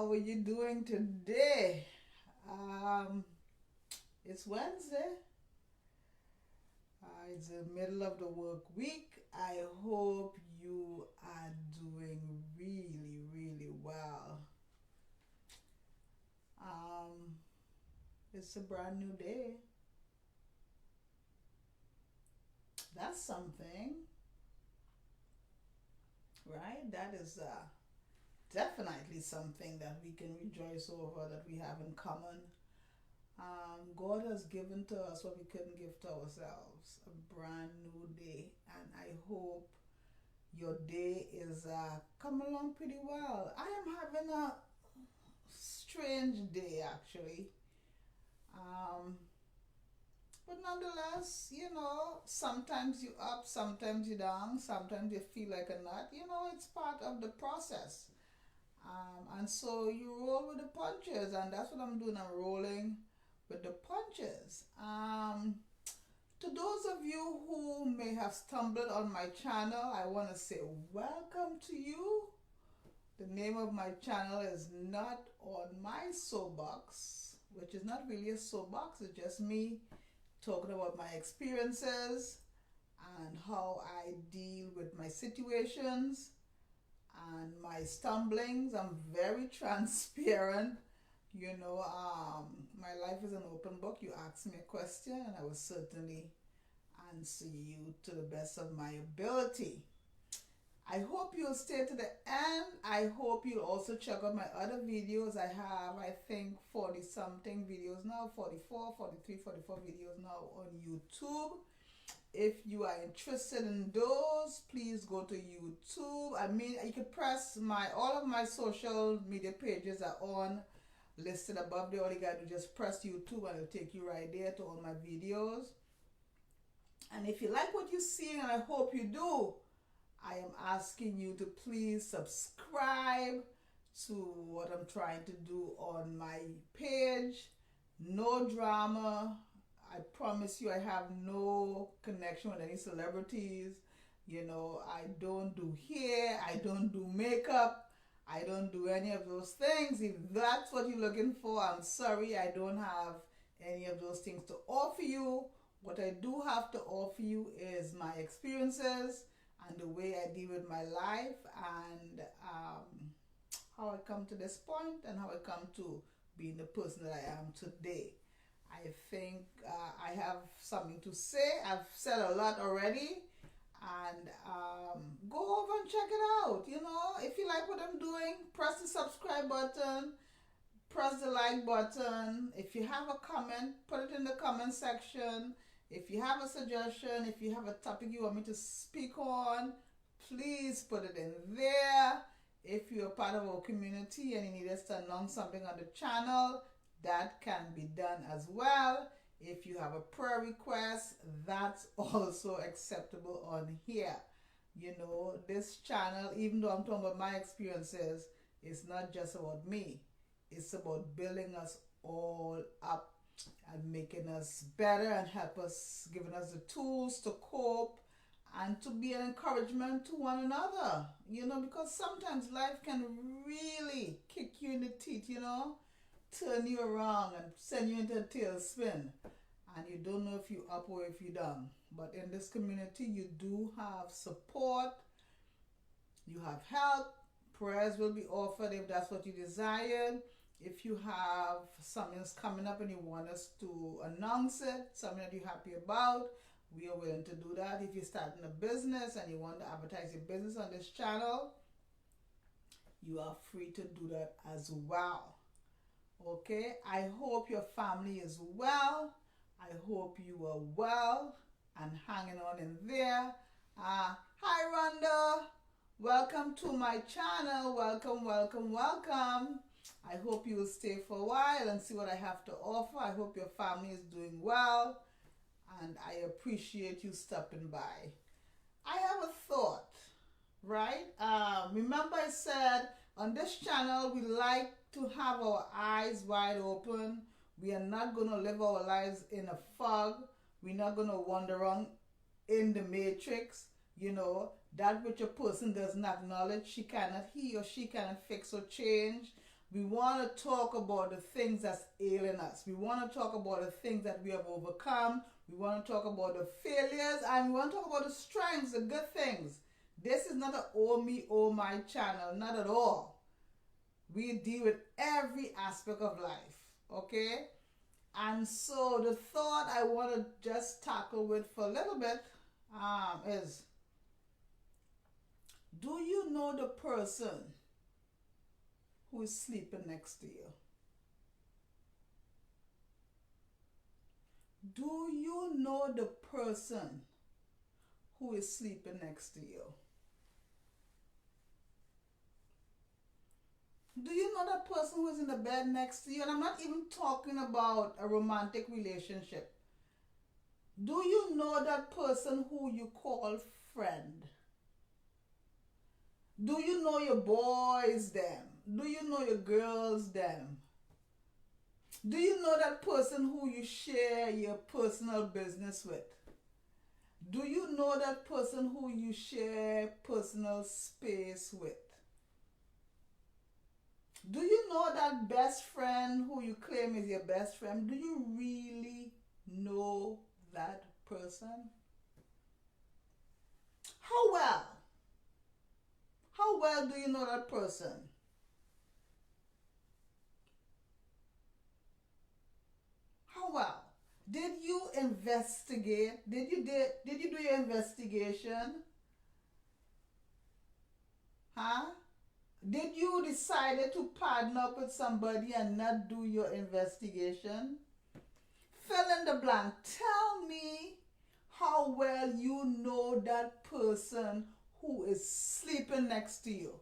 How are you doing today? Um, it's Wednesday. It's the middle of the work week. I hope you are doing really, really well. Um, it's a brand new day. That's something, right? That is definitely something that we can rejoice over, that we have in common. God has given to us what we couldn't give to ourselves, a brand new day. And I hope your day is coming along pretty well. I am having a strange day actually. Um, but nonetheless, sometimes you up, sometimes you down, sometimes you feel like a nut. It's part of the process. And so you roll with the punches, and that's what I'm doing. I'm rolling with the punches. To those of you who may have stumbled on my channel, I want to say welcome to you. The name of my channel is Not on My Soapbox, which is not really a soapbox, it's just me talking about my experiences and how I deal with my situations and my stumblings. I'm very transparent. My life is an open book. You ask me a question, and I will certainly answer you to the best of my ability. I hope you'll stay to the end. I hope you'll also check out my other videos. I have, I think, 40 something videos now, 44, 43, 44 videos now on YouTube. If you are interested in those, please go to YouTube. You can press all of my social media pages are on, listed above there. All you gotta do, just press YouTube and it'll take you right there to all my videos. And if you like what you see, and I hope you do, I am asking you to please subscribe to what I'm trying to do on my page. No drama. I promise you I have no connection with any celebrities. I don't do hair, I don't do makeup, I don't do any of those things. If that's what you're looking for, I'm sorry, I don't have any of those things to offer you. What I do have to offer you is my experiences and the way I deal with my life, and how I come to this point and how I come to being the person that I am today. I think I have something to say. I've said a lot already, and go over and check it out. If you like what I'm doing, press the subscribe button, press the like button. If you have a comment, put it in the comment section. If you have a suggestion, if you have a topic you want me to speak on, please put it in there. If you're part of our community and you need us to announce something on the channel, that can be done as well. If you have a prayer request, that's also acceptable on here. This channel, even though I'm talking about my experiences, it's not just about me. It's about building us all up and making us better and giving us the tools to cope and to be an encouragement to one another. Because sometimes life can really kick you in the teeth, turn you around and send you into a tailspin, and you don't know if you're up or if you're down. But in this community, you do have support, you have help, prayers will be offered if that's what you desire. If you have something that's coming up and you want us to announce it, something that you're happy about, we are willing to do that. If you're starting a business and you want to advertise your business on this channel, you are free to do that as well. Okay, I hope your family is well. I hope you are well and hanging on in there. Hi Rhonda, welcome to my channel. Welcome, welcome, welcome. I hope you will stay for a while and see what I have to offer. I hope your family is doing well, and I appreciate you stopping by. I have a thought, right? Remember I said on this channel we like to have our eyes wide open. We are not going to live our lives in a fog. We're not going to wander around in the matrix. That which a person does not acknowledge, he or she cannot fix or change. We want to talk about the things that's ailing us. We want to talk about the things that we have overcome. We want to talk about the failures, and we want to talk about the strengths, the good things. This is not a oh me, oh my channel, not at all. We deal with every aspect of life, okay? And so the thought I want to just tackle with for a little bit is, do you know the person who is sleeping next to you? Do you know the person who is sleeping next to you? Do you know that person who is in the bed next to you? And I'm not even talking about a romantic relationship. Do you know that person who you call friend? Do you know your boys them? Do you know your girls them? Do you know that person who you share your personal business with? Do you know that person who you share personal space with? Do you know that best friend who you claim is your best friend? Do you really know that person? How well? How well do you know that person? How well? Did you investigate? Did you do your investigation? Huh? Did you decide to partner up with somebody and not do your investigation? Fill in the blank. Tell me how well you know that person who is sleeping next to you.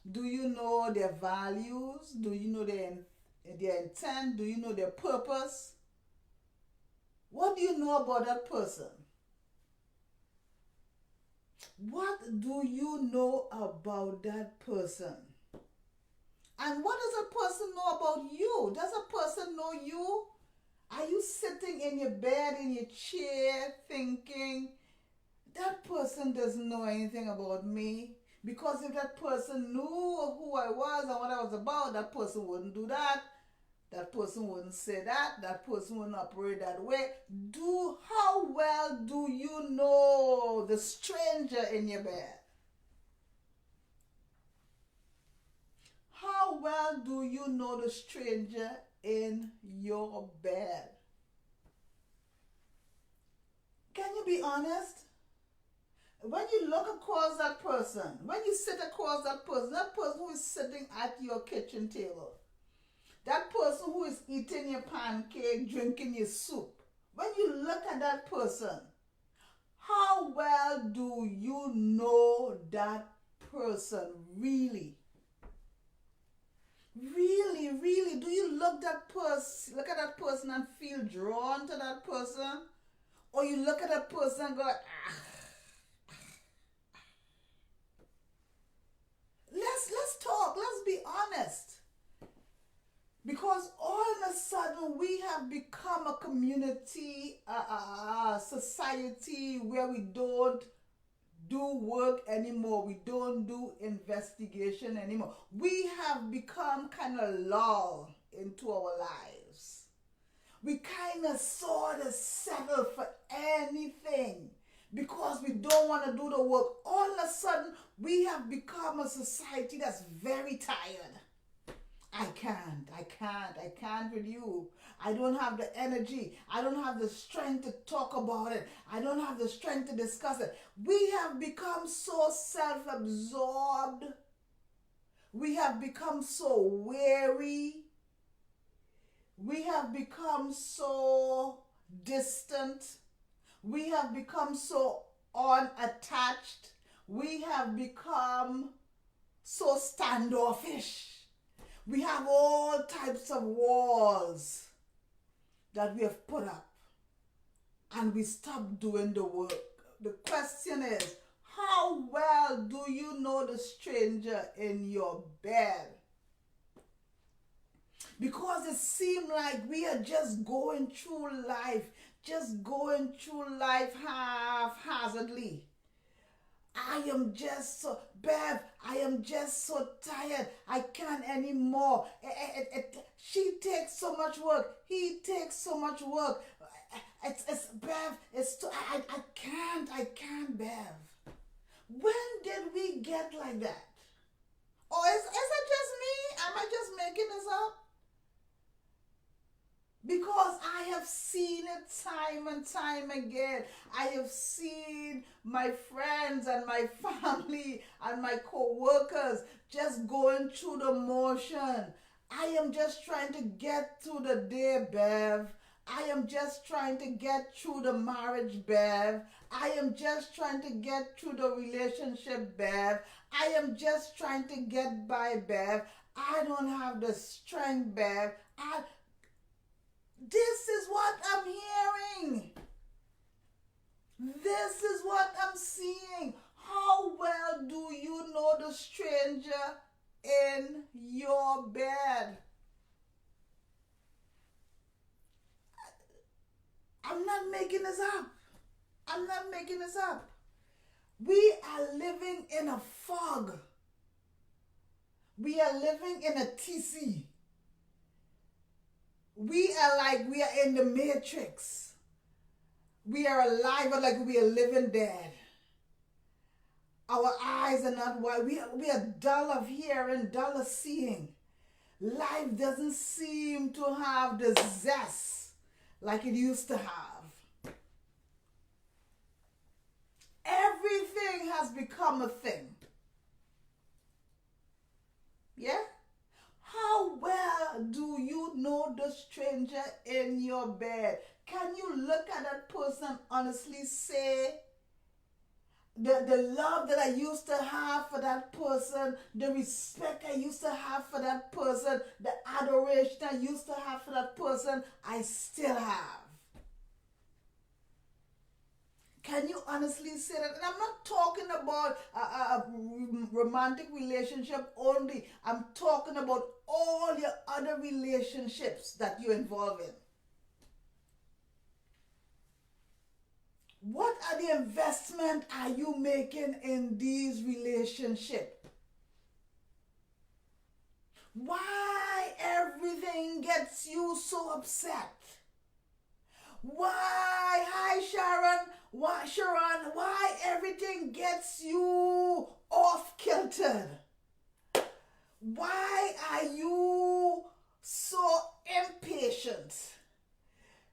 Do you know their values? Do you know their intent? Do you know their purpose? What do you know about that person? What do you know about that person? And what does a person know about you? Does a person know you? Are you sitting in your bed, in your chair, thinking, that person doesn't know anything about me? Because if that person knew who I was and what I was about, that person wouldn't do that. That person wouldn't say that. That person wouldn't operate that way. How well do you know the stranger in your bed? How well do you know the stranger in your bed? Can you be honest? When you look across that person, when you sit across that person who is sitting at your kitchen table, that person who is eating your pancake, drinking your soup, when you look at that person, how well do you know that person really? Really, really, do you look at that person and feel drawn to that person? Or you look at that person and go, let's talk, let's be honest. Because all of a sudden we have become a community, a society where we don't do work anymore. We don't do investigation anymore. We have become kind of lulled into our lives. We kind of sort of settle for anything because we don't want to do the work. All of a sudden we have become a society that's very tired. I can't with you. I don't have the energy. I don't have the strength to talk about it. I don't have the strength to discuss it. We have become so self-absorbed. We have become so weary. We have become so distant. We have become so unattached. We have become so standoffish. We have all types of walls that we have put up, and we stop doing the work. The question is, how well do you know the stranger in your bed? Because it seems like we are just going through life haphazardly. I am just so, Bev, I am just so tired. I can't anymore. She takes so much work. He takes so much work. It's Bev, it's too, I can't, Bev. When did we get like that? Or is it just me? Am I just making this up? Because I have seen it time and time again. I have seen my friends and my family and my co-workers just going through the motion. I am just trying to get through the day, Bev. I am just trying to get through the marriage, Bev. I am just trying to get through the relationship, Bev. I am just trying to get by, Bev. I don't have the strength, Bev. This is what I'm hearing. This is what I'm seeing. How well do you know the stranger in your bed? I'm not making this up. I'm not making this up. We are living in a fog. We are living in a TC. We are in the matrix. We are alive, but like we are living dead. Our eyes are not wide. We are dull of hearing, dull of seeing. Life doesn't seem to have the zest like it used to have. Everything has become a thing. Yeah? How well do you know the stranger in your bed? Can you look at that person honestly say, the love that I used to have for that person, the respect I used to have for that person, the adoration I used to have for that person, I still have? Can you honestly say that? And I'm not talking about a romantic relationship only. I'm talking about all your other relationships that you're involved in. What are the investment are you making in these relationships? Why everything gets you so upset? Why, hi Sharon, why everything gets you off kiltered? Why are you so impatient?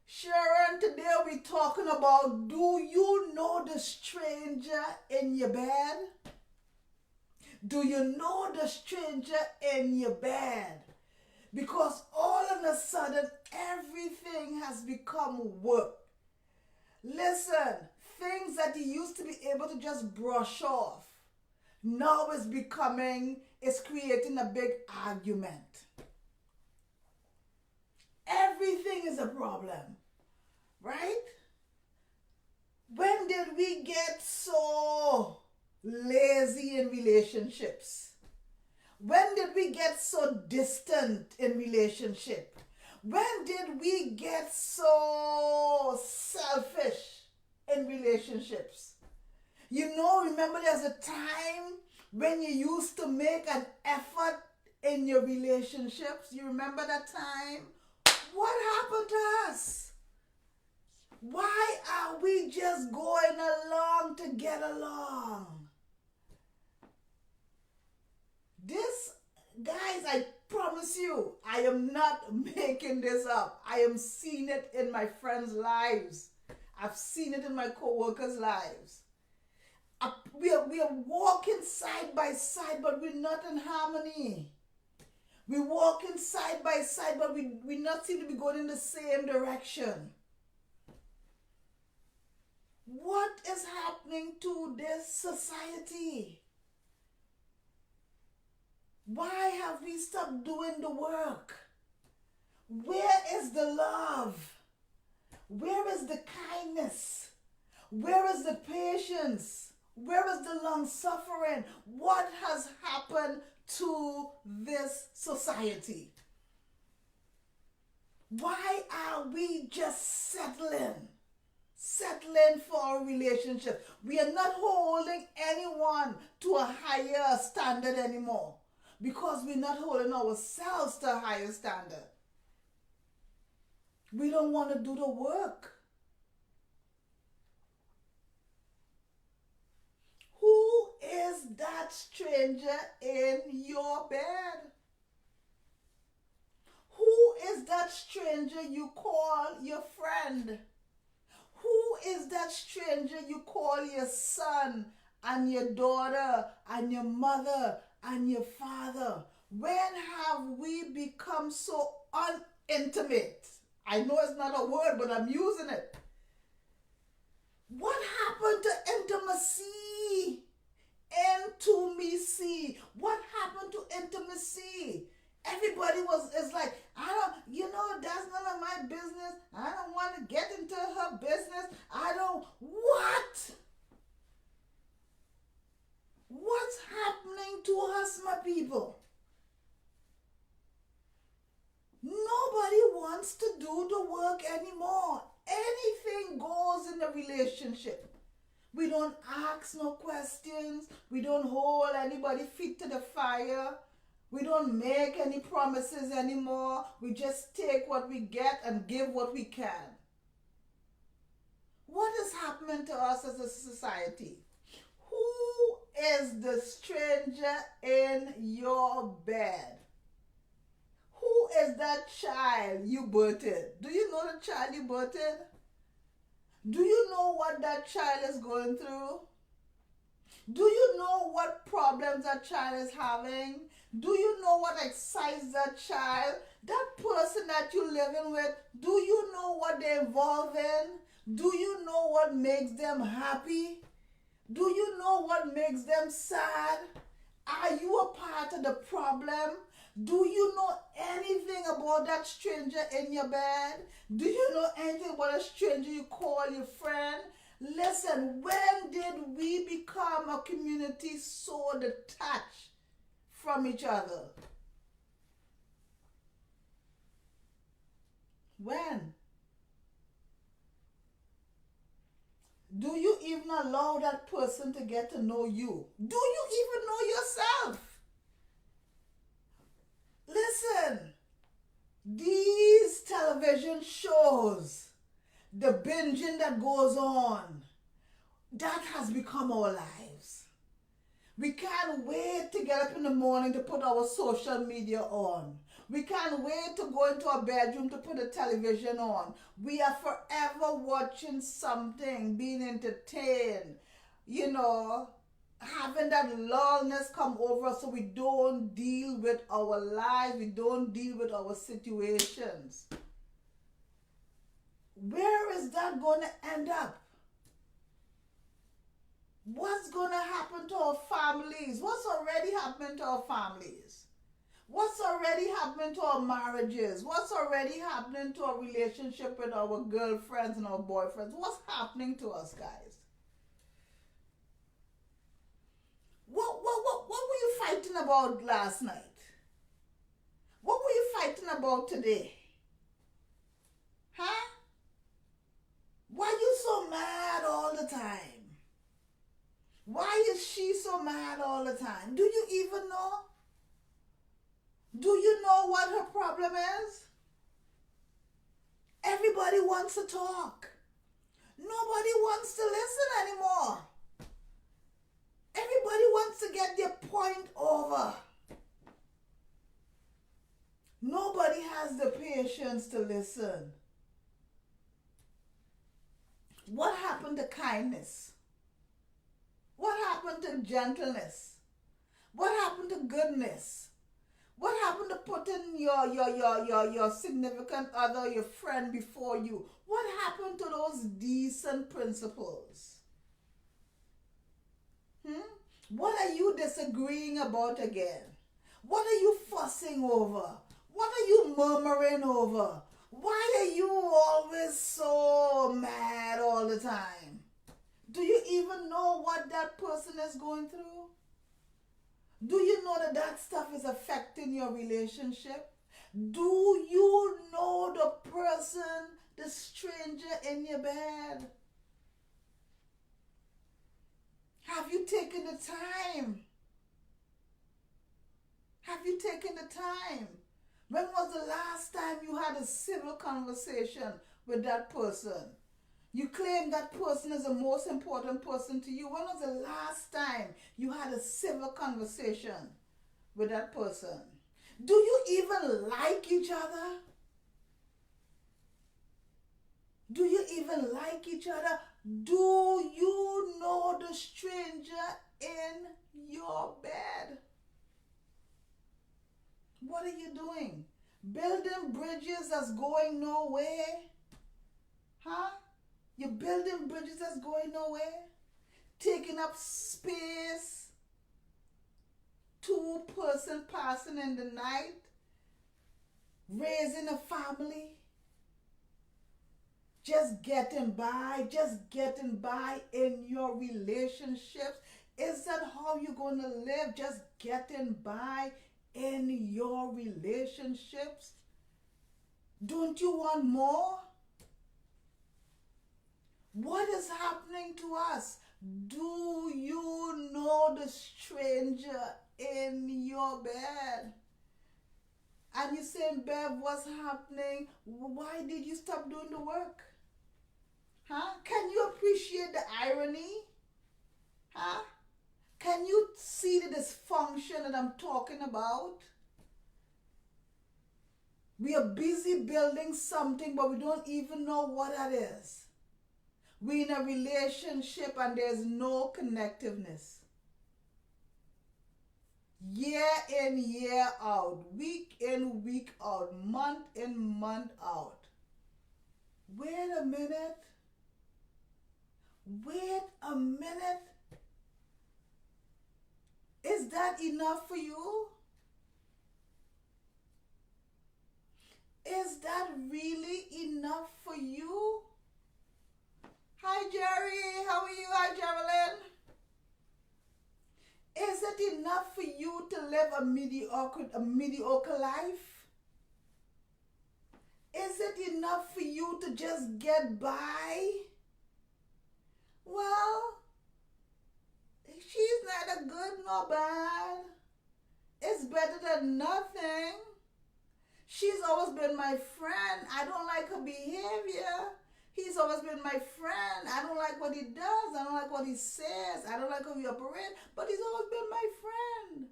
Sharon, today we're talking about, do you know the stranger in your bed? Do you know the stranger in your bed? Because all of a sudden, everything has become work. Listen, things that you used to be able to just brush off, now it's creating a big argument. Everything is a problem, right? When did we get so lazy in relationships? When did we get so distant in relationship? When did we get so selfish in relationships? Remember there's a time when you used to make an effort in your relationships? You remember that time? What happened to us? Why are we just going along to get along? This, guys, I promise you, I am not making this up. I am seeing it in my friends' lives. I've seen it in my co-workers' lives. We are walking side by side, but we're not in harmony. We're walking side by side, but we not seem to be going in the same direction. What is happening to this society? Why have we stopped doing the work? Where is the love? Where is the kindness? Where is the patience? Where is the long suffering? What has happened to this society? Why are we just settling for a relationship. We are not holding anyone to a higher standard anymore because we're not holding ourselves to a higher standard. We don't want to do the work. Who is that stranger in your bed? Who is that stranger you call your friend? Who is that stranger you call your son and your daughter and your mother and your father? When have we become so unintimate? I know it's not a word, but I'm using it. What happened to intimacy? Intimacy. What happened to intimacy? Everybody is like, I don't, that's none of my business. I don't want to get into her business. I don't, what? What's happening to us, my people? Nobody wants to do the work anymore. Anything goes in a relationship. We don't ask no questions. We don't hold anybody's feet to the fire. We don't make any promises anymore. We just take what we get and give what we can. What is happening to us as a society? Who is the stranger in your bed? Who is that child you birthed? Do you know the child you birthed? Do you know what that child is going through? Do you know what problems that child is having? Do you know what excites that child? That person that you're living with, do you know what they're involved in? Do you know what makes them happy? Do you know what makes them sad? Are you a part of the problem? Do you know anything about that stranger in your bed? Do you know anything about a stranger you call your friend? Listen, when did we become a community so detached from each other? When? Do you even allow that person to get to know you? Do you even know yourself? Listen, these television shows, the binging that goes on, that has become our lives. We can't wait to get up in the morning to put our social media on. We can't wait to go into our bedroom to put a television on. We are forever watching something, being entertained, having that lullness come over us so we don't deal with our lives, we don't deal with our situations. Where is that going to end up? What's going to happen to our families? What's already happening to our families? What's already happening to our marriages? What's already happening to our relationship with our girlfriends and our boyfriends? What's happening to us, guys? What were you fighting about last night? What were you fighting about today? Huh? Why are you so mad all the time? Why is she so mad all the time? Do you even know? Do you know what her problem is? Everybody wants to talk. Nobody wants to listen anymore. Everybody wants to get their point over. Nobody has the patience to listen. What happened to kindness? What happened to gentleness? What happened to goodness? What happened to putting your significant other, your friend before you? What happened to those decent principles? What are you disagreeing about again? What are you fussing over? What are you murmuring over? Why are you always so mad all the time? Do you even know what that person is going through? Do you know that stuff is affecting your relationship? Do you know the person, the stranger in your bed? taken the time? Have you taken the time? When was the last time you had a civil conversation with that person? You claim that person is the most important person to you. When was the last time you had a civil conversation with that person? Do you even like each other? Do you even like each other? Do you know the stranger in your bed? What are you doing? Building bridges that's going nowhere? Huh? You're building bridges that's going nowhere? Taking up space? Two-person passing in the night? Raising a family? Just getting by in your relationships? Is that how you're going to live? Just getting by in your relationships? Don't you want more? What is happening to us? Do you know the stranger in your bed? And you're saying, Bev, what's happening? Why did you stop doing the work? Huh? Can you appreciate the irony? Huh? Can you see the dysfunction that I'm talking about? We are busy building something, but we don't even know what that is. We're in a relationship and there's no connectiveness. Year in, year out, week in, week out, month in, month out. Wait a minute. Wait a minute. Is that enough for you? Is that really enough for you? Hi Jerry, how are you? Hi Geraldine. Is it enough for you to live a mediocre life? Is it enough for you to just get by? Well, she's neither good nor bad. It's better than nothing. She's always been my friend. I don't like her behavior. He's always been my friend. I don't like what he does. I don't like what he says. I don't like how he operates. But he's always been my friend.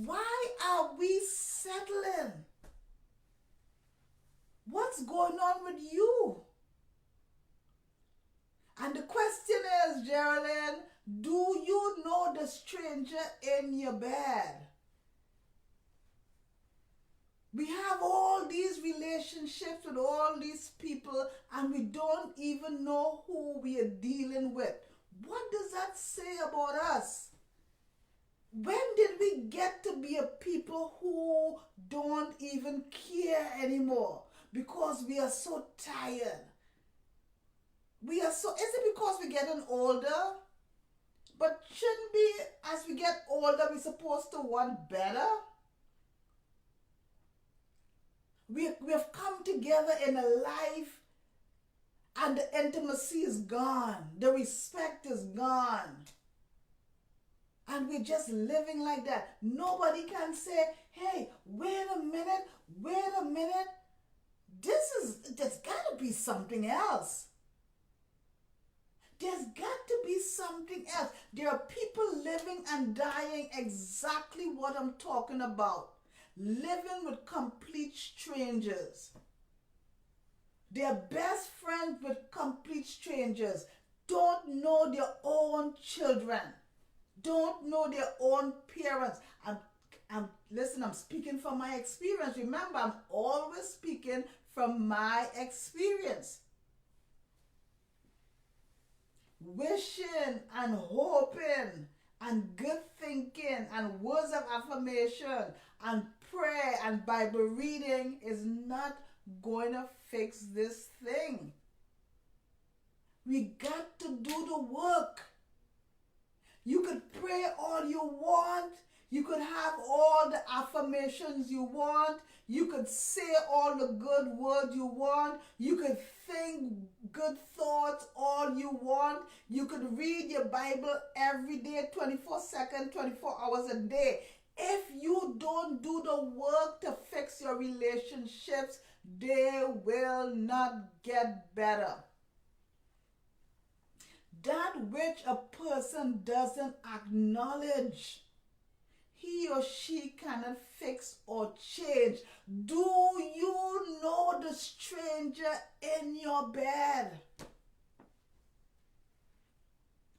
Why are we settling? What's going on with you? And the question is, Geraldine, do you know the stranger in your bed? We have all these relationships with all these people and we don't even know who we are dealing with. What does that say about us? When did we get to be a people who don't even care anymore because we are so tired? Is it because we're getting older? But shouldn't be, as we get older, we're supposed to want better? We have come together in a life and the intimacy is gone. The respect is gone. And we're just living like that. Nobody can say, hey, wait a minute. There's got to be something else. There's got to be something else. There are people living and dying exactly what I'm talking about. Living with complete strangers. They're best friends with complete strangers. Don't know their own children. Don't know their own parents. Listen, I'm speaking from my experience. Remember, I'm always speaking from my experience. Wishing and hoping and good thinking and words of affirmation and prayer and Bible reading is not going to fix this thing. We got to do the work. You could pray all you want. You could have all the affirmations you want. You could say all the good words you want. You could think good thoughts all you want. You could read your Bible every day, 24 seconds, 24 hours a day. If you don't do the work to fix your relationships, they will not get better. That which a person doesn't acknowledge, he or she cannot fix or change. Do you know the stranger in your bed?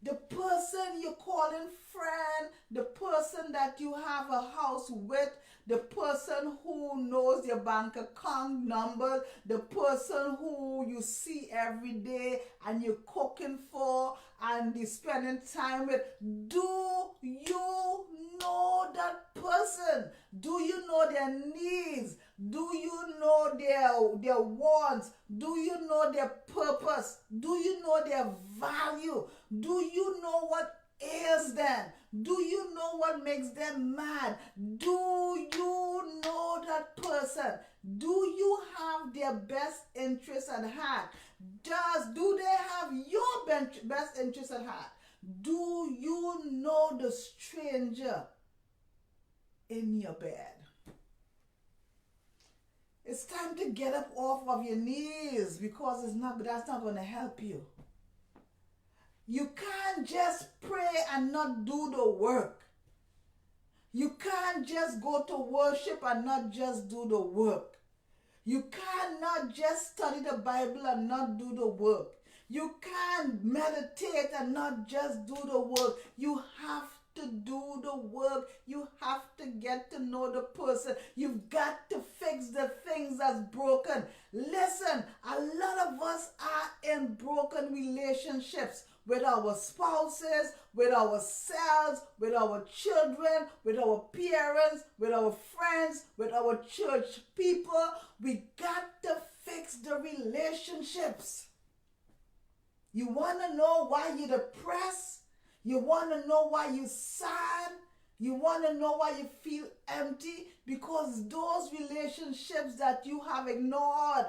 The person you're calling friend, the person that you have a house with, the person who knows your bank account number, the person who you see every day and you're cooking for and you're spending time with. Do you know that person? Do you know their needs? Do you know their wants? Do you know their purpose? Do you know their value? Do you know what ails them? Do you know what makes them mad? Do you know that person? Do you have their best interest at heart? Do they have your best interest at heart? Do you know the stranger in your bed? It's time to get up off of your knees, because that's not going to help you. You can't just pray and not do the work. You can't just go to worship and not just do the work. You cannot just study the Bible and not do the work. You can't meditate and not just do the work. You have to do the work. You have to get to know the person. You've got to fix the things that's broken. Listen, a lot of us are in broken relationships with our spouses, with ourselves, with our children, with our parents, with our friends, with our church people. We got to fix the relationships. You want to know why you're depressed? You want to know why you're sad? You want to know why you feel empty? Because those relationships that you have ignored,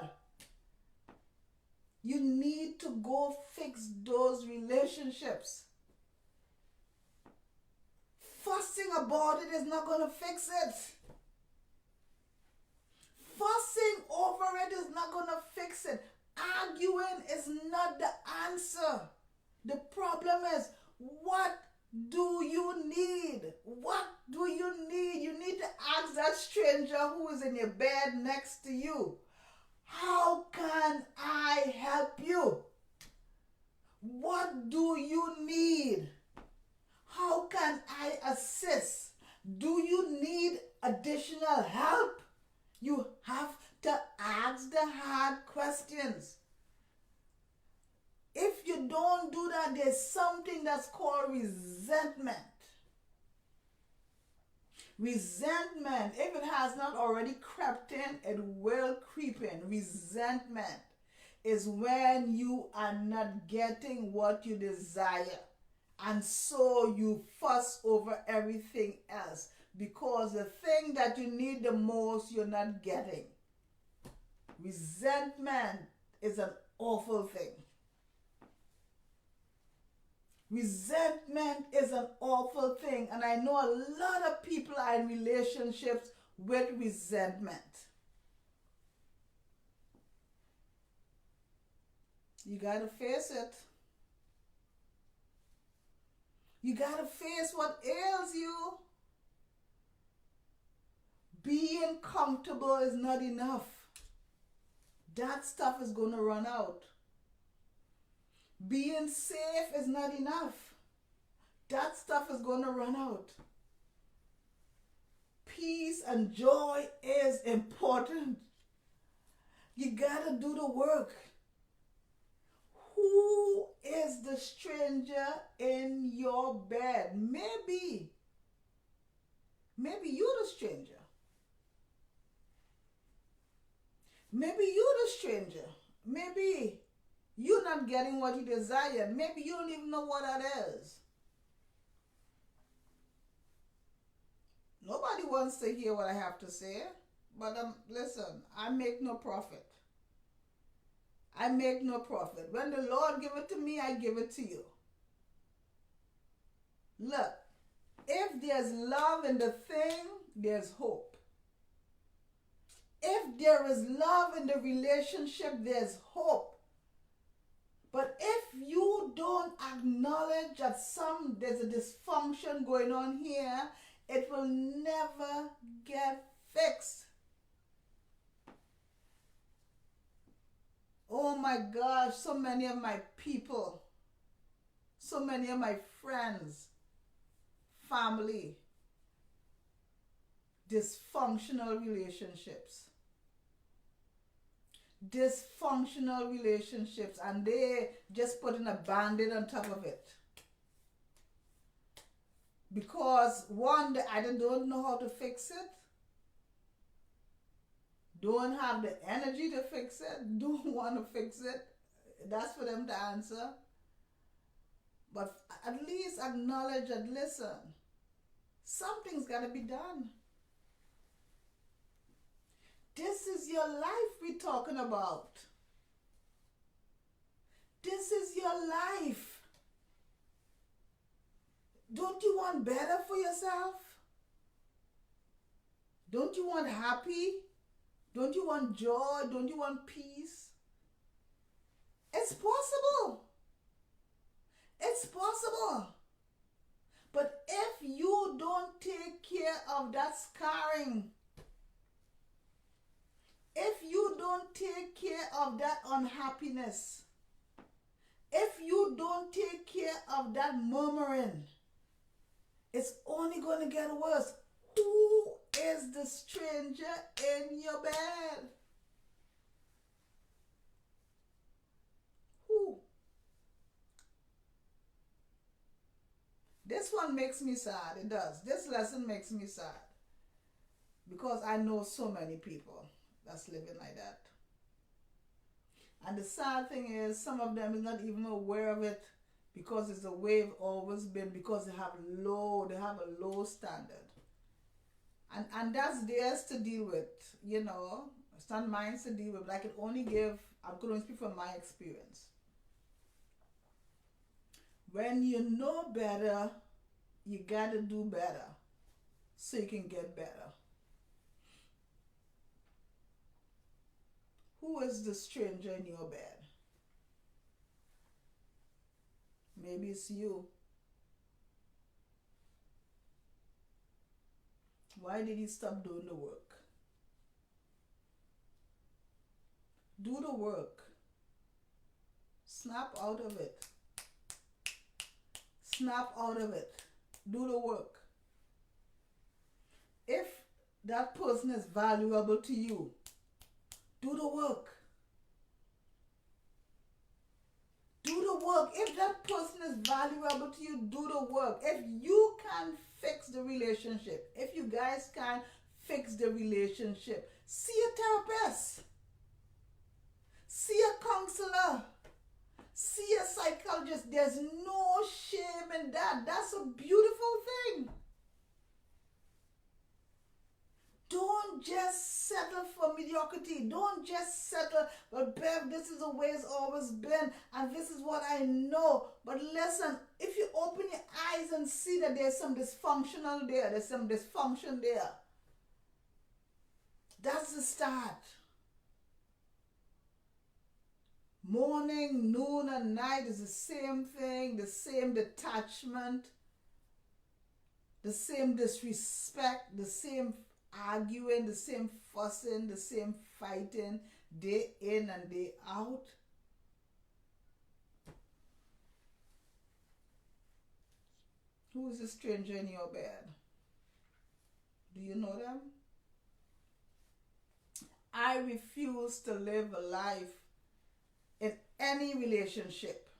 you need to go fix those relationships. Fussing about it is not going to fix it. Fussing over it is not going to fix it. Arguing is not the answer. The problem is, what do you need? What do you need? You need to ask that stranger who is in your bed next to you, how can I help you? What do you need? How can I assist? Do you need additional help? You have to ask the hard questions. If you don't do that, there's something that's called resentment. Resentment, if it has not already crept in, it will creep in. Resentment is when you are not getting what you desire, and so you fuss over everything else because the thing that you need the most you're not getting. Resentment is an awful thing. Resentment is an awful thing, and I know a lot of people are in relationships with resentment. You gotta face it. You gotta face what ails you. Being comfortable is not enough. That stuff is gonna run out. Being safe is not enough. That stuff is going to run out. Peace and joy is important. You got to do the work. Who is the stranger in your bed? Maybe you're the stranger. Maybe you're the stranger. Maybe you're not getting what you desire. Maybe you don't even know what that is. wants to hear what I have to say. But listen, I make no profit. I make no profit. When the Lord give it to me, I give it to you. Look, if there's love in the thing, there's hope. If there is love in the relationship, there's hope. But if you don't acknowledge that there's a dysfunction going on here, it will never get fixed. Oh my gosh, so many of my people, so many of my friends, family, dysfunctional relationships. Dysfunctional relationships, and they just putting a band-aid on top of it. Because one, they either don't know how to fix it, don't have the energy to fix it, don't want to fix it. That's for them to answer. But at least acknowledge that, listen, something's got to be done. This is your life we're talking about. This is your life. Don't you want better for yourself? Don't you want happy? Don't you want joy? Don't you want peace? It's possible. It's possible. But if you don't take care of that scarring, if you don't take care of that unhappiness, if you don't take care of that murmuring, it's only going to get worse. Who is the stranger in your bed? Who? This one makes me sad. It does. This lesson makes me sad. Because I know so many people that's living like that. And the sad thing is, some of them is not even aware of it because it's the way it's always been, because they have a low standard. And that's theirs to deal with, you know. It's not mine to deal with, but I can only speak from my experience. When you know better, you gotta do better so you can get better. Who is the stranger in your bed? Maybe it's you. Why did he stop doing the work? Do the work. Snap out of it. Snap out of it. Do the work. If that person is valuable to you, do the work. Do the work. If that person is valuable to you, do the work. If you can fix the relationship, if you guys can fix the relationship, see a therapist. See a counselor. See a psychologist. There's no shame in that. That's a beautiful thing. Don't just settle for mediocrity. Don't just settle, but Bev, this is the way it's always been, and this is what I know. But listen, if you open your eyes and see that there's some dysfunction there, that's the start. Morning, noon, and night is the same thing, the same detachment, the same disrespect, the same arguing, the same fussing, the same fighting, day in and day out. Who is the stranger in your bed? Do you know them? I refuse to live a life in any relationship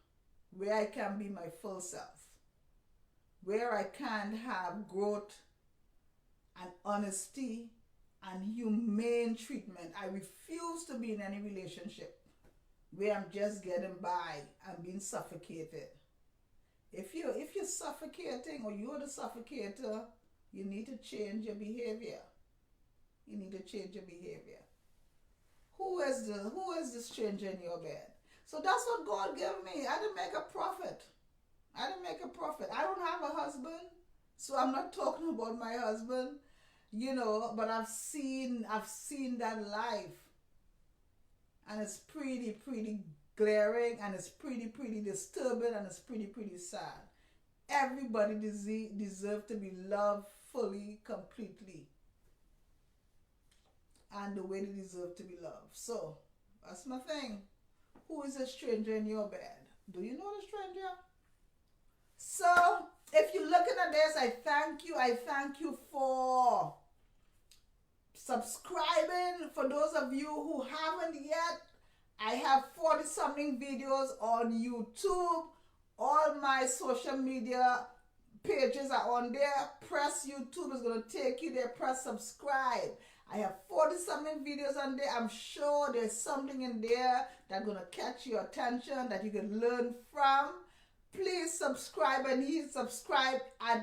where I can be my full self, where I can have growth and honesty and humane treatment. I refuse to be in any relationship where I'm just getting by and being suffocated. If you're suffocating or you're the suffocator, You need to change your behavior. You need to change your behavior. Who is the stranger in your bed? So that's what God gave me. I didn't make a profit. I didn't make a profit. I don't have a husband, so I'm not talking about my husband, but I've seen that life, and it's pretty glaring, and it's pretty disturbing, and it's pretty sad. Everybody deserves to be loved fully, completely, and the way they deserve to be loved. So that's my thing. Who is a stranger in your bed? Do you know the stranger? So if you're looking at this, I thank you. I thank you for subscribing. For those of you who haven't yet, I have 40 something videos on YouTube. All my social media pages are on there. Press YouTube is going to take you there. Press subscribe. I have 40 something videos on there. I'm sure there's something in there that's going to catch your attention that you can learn from. Please subscribe, and hit subscribe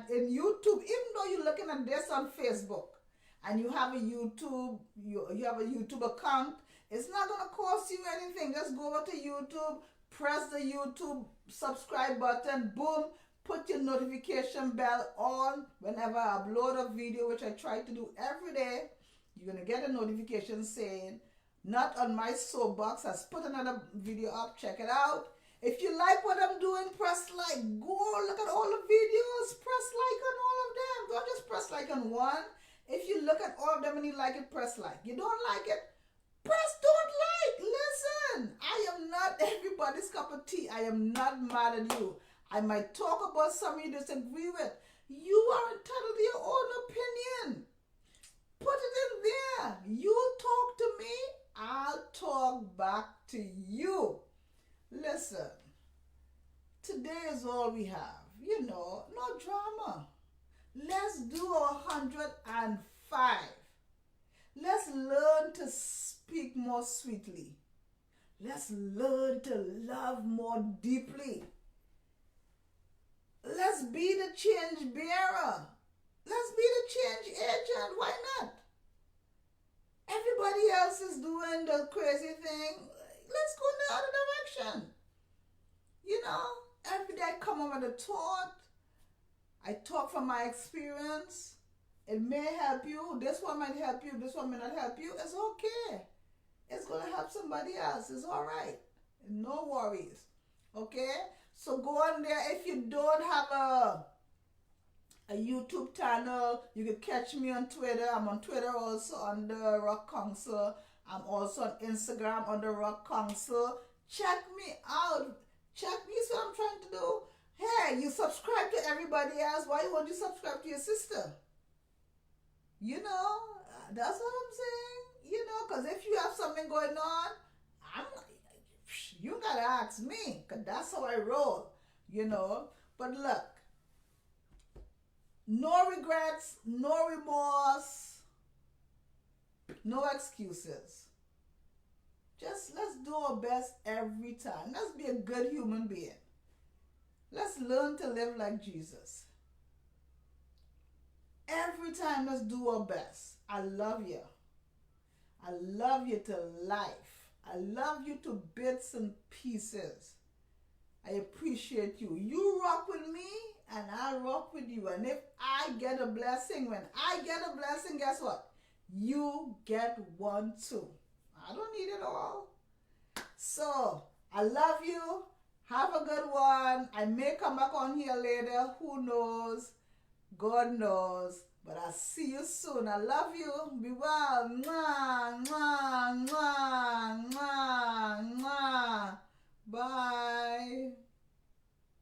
in YouTube. Even though you're looking at this on Facebook and you have a YouTube, you have a YouTube account, it's not going to cost you anything. Just go over to YouTube, press the YouTube subscribe button, boom, put your notification bell on. Whenever I upload a video, which I try to do every day, you're going to get a notification saying, "Not on my soapbox has put another video up, check it out." If you like what I'm doing, press like. Go look at all the videos. Press like on all of them. Don't just press like on one. If you look at all of them and you like it, press like. You don't like it, press don't like. Listen, I am not everybody's cup of tea. I am not mad at you. I might talk about something you disagree with. You are entitled to your own opinion. Put it in there. You talk to me, I'll talk back to you. Listen, today is all we have. No drama. Let's do 105. Let's learn to speak more sweetly. Let's learn to love more deeply. Let's be the change bearer. Let's be the change agent. Why not? Everybody else is doing the crazy thing. Let's go in the other direction. Every day I come up with a thought. I talk from my experience. It may help you. This one might help you. This one may not help you. It's okay. It's going to help somebody else. It's all right. No worries. Okay? So go on there. If you don't have a YouTube channel, you can catch me on Twitter. I'm on Twitter also under Rock Council. I'm also on Instagram under Rock Council. Check me out. Check me. See what I'm trying to do. Hey, you subscribe to everybody else. Why won't you subscribe to your sister? That's what I'm saying. Because if you have something going on, you gotta ask me, because that's how I roll. But look, no regrets, no remorse, no excuses. Just let's do our best every time. Let's be a good human being. Let's learn to live like Jesus. Every time, let's do our best. I love you. I love you to life. I love you to bits and pieces. I appreciate you. You rock with me, and I rock with you. And if I get a blessing, when I get a blessing, guess what? You get one too. I don't need it all. So, I love you. Have a good one. I may come back on here later. Who knows? God knows. But I'll see you soon. I love you. Be well. Mwah, mwah, mwah, mwah, mwah. Bye.